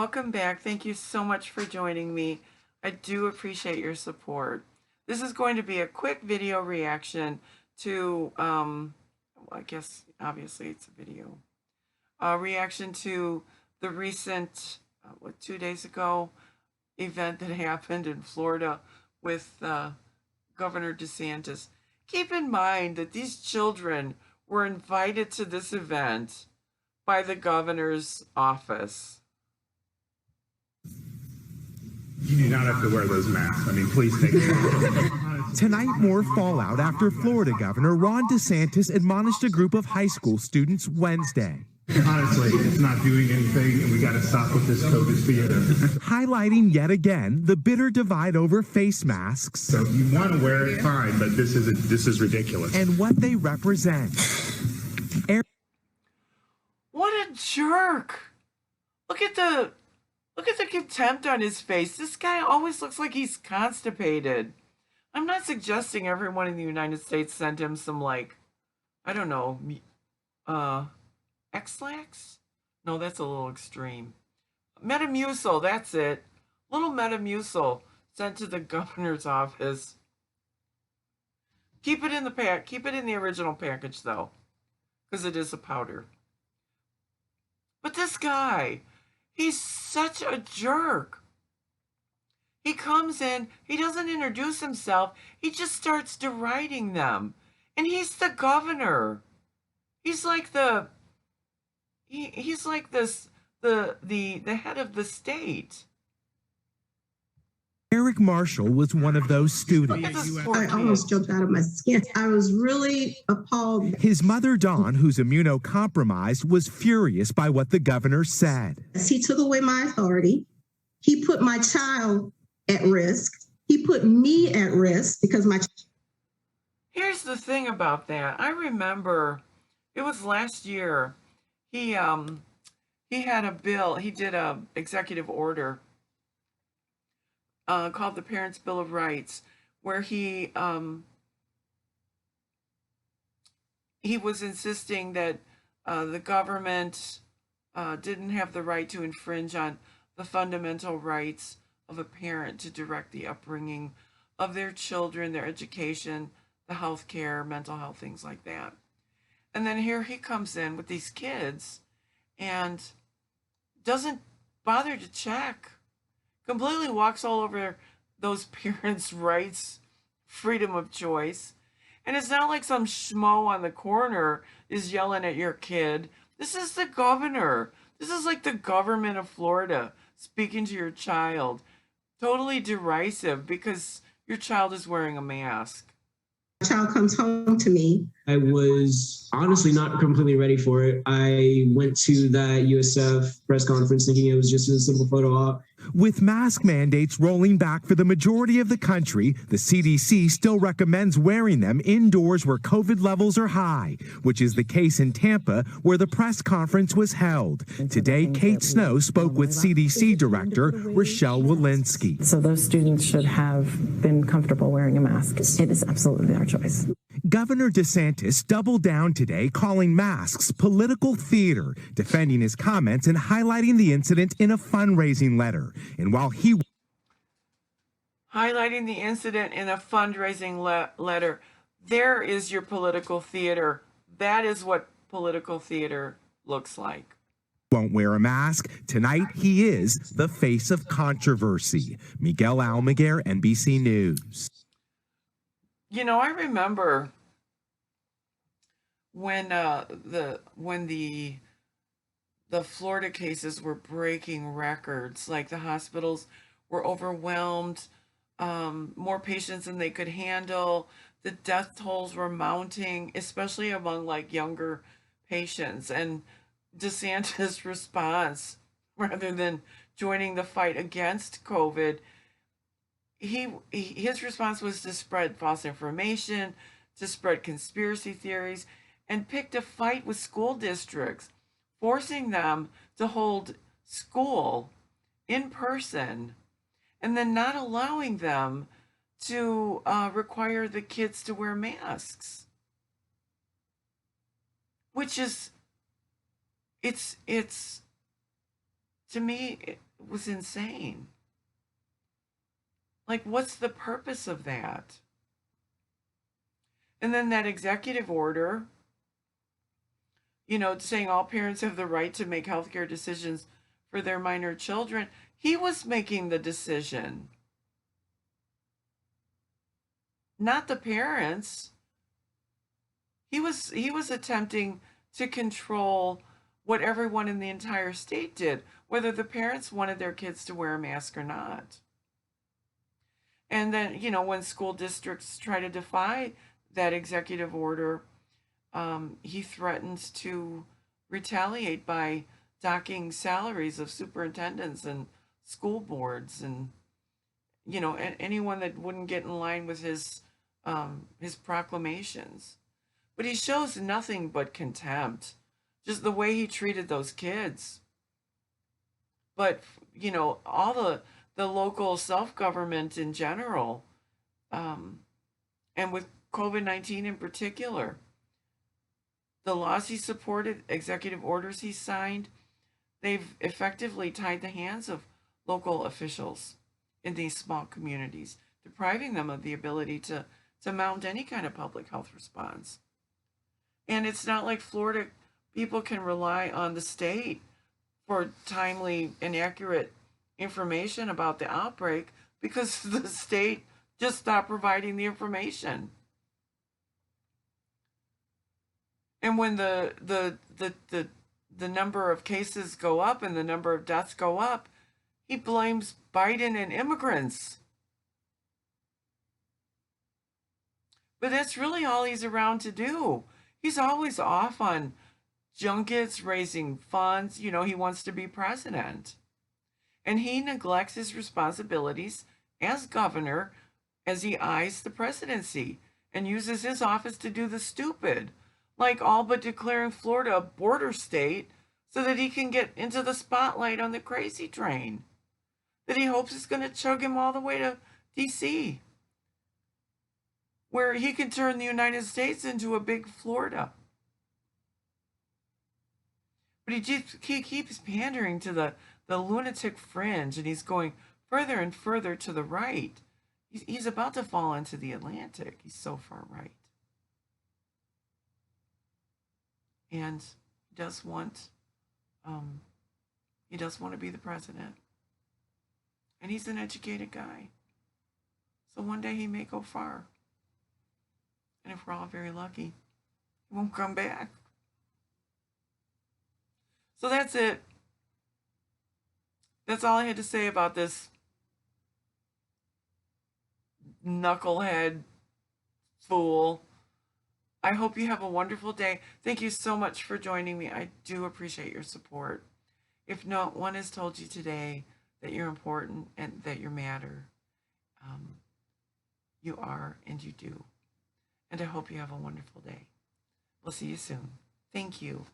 Welcome back. Thank you so much for joining me. I do appreciate your support. This is going to be a quick video reaction to, I guess obviously it's a video, reaction to the recent, 2 days ago, event that happened in Florida with Governor DeSantis. Keep in mind that these children were invited to this event by the governor's office. You do not have to wear those masks. I mean, please take it off. Tonight, more fallout after Florida Governor Ron DeSantis admonished a group of high school students Wednesday. Honestly, it's not doing anything, and we got to stop with this COVID theater. Highlighting yet again the bitter divide over face masks. So if you want to wear it, fine, but this is ridiculous. And what they represent. What a jerk! Look at the contempt on his face. This guy always looks like he's constipated. I'm not suggesting everyone in the United States sent him some, like, I don't know, X-Lax? No, that's a little extreme. Metamucil, that's it. Little Metamucil sent to the governor's office. Keep it in the original package though, because it is a powder. But this guy, he's such a jerk. He comes in, he doesn't introduce himself, he just starts deriding them. And he's the governor. He's like the head of the state. Eric Marshall was one of those students. I almost jumped out of my skin. I was really appalled. His mother, Dawn, who's immunocompromised, was furious by what the governor said. He took away my authority. He put my child at risk. He put me at risk because my... Here's the thing about that. I remember it was last year. He had a bill. He did a executive order called the Parents' Bill of Rights, where he was insisting that the government didn't have the right to infringe on the fundamental rights of a parent to direct the upbringing of their children, their education, the health care, mental health, things like that. And then here he comes in with these kids and doesn't bother to check. Completely walks all over those parents' rights, freedom of choice. And it's not like some schmo on the corner is yelling at your kid. This is the governor. This is like the government of Florida speaking to your child. Totally derisive because your child is wearing a mask. My child comes home to me. I was honestly not completely ready for it. I went to that USF press conference thinking it was just a simple photo op. With mask mandates rolling back for the majority of the country, the CDC still recommends wearing them indoors where COVID levels are high, which is the case in Tampa, where the press conference was held. Today, Kate Snow spoke with CDC Director Rochelle Walensky. So those students should have been comfortable wearing a mask. It is absolutely their choice. Governor DeSantis doubled down today, calling masks political theater, defending his comments and highlighting the incident in a fundraising letter. And while he highlighting the incident in a fundraising letter, there is your political theater. That is what political theater looks like. Won't wear a mask, tonight he is the face of controversy. Miguel Almaguer, NBC News. You know, I remember when the Florida cases were breaking records, like the hospitals were overwhelmed, more patients than they could handle, the death tolls were mounting, especially among like younger patients. And DeSantis' response, rather than joining the fight against COVID, his response was to spread false information, to spread conspiracy theories, and picked a fight with school districts, forcing them to hold school in person, and then not allowing them to require the kids to wear masks. Which is, it's to me, was insane. Like, what's the purpose of that? And then that executive order, saying all parents have the right to make healthcare decisions for their minor children. He was making the decision, not the parents. He was attempting to control what everyone in the entire state did, whether the parents wanted their kids to wear a mask or not. And then, when school districts try to defy that executive order, he threatens to retaliate by docking salaries of superintendents and school boards and anyone that wouldn't get in line with his proclamations. But he shows nothing but contempt, just the way he treated those kids. But all the local self-government in general, and with COVID-19 in particular, the laws he supported, executive orders he signed, they've effectively tied the hands of local officials in these small communities, depriving them of the ability to mount any kind of public health response. And it's not like Florida people can rely on the state for timely and accurate information about the outbreak, because the state just stopped providing the information. And when the number of cases go up and the number of deaths go up, he blames Biden and immigrants. But that's really all he's around to do. He's always off on junkets, raising funds. He wants to be president. And he neglects his responsibilities as governor as he eyes the presidency and uses his office to do the stupid, like all but declaring Florida a border state so that he can get into the spotlight on the crazy train that he hopes is going to chug him all the way to D.C., where he can turn the United States into a big Florida. But he keeps pandering to the lunatic fringe, and he's going further and further to the right. He's about to fall into the Atlantic. He's so far right. And he does want to be the president. And he's an educated guy. So one day he may go far. And if we're all very lucky, he won't come back. So that's it. That's all I had to say about this knucklehead fool. I hope you have a wonderful day. Thank you so much for joining me. I do appreciate your support. If no one has told you today that you're important and that you matter, you are and you do. And I hope you have a wonderful day. We'll see you soon. Thank you.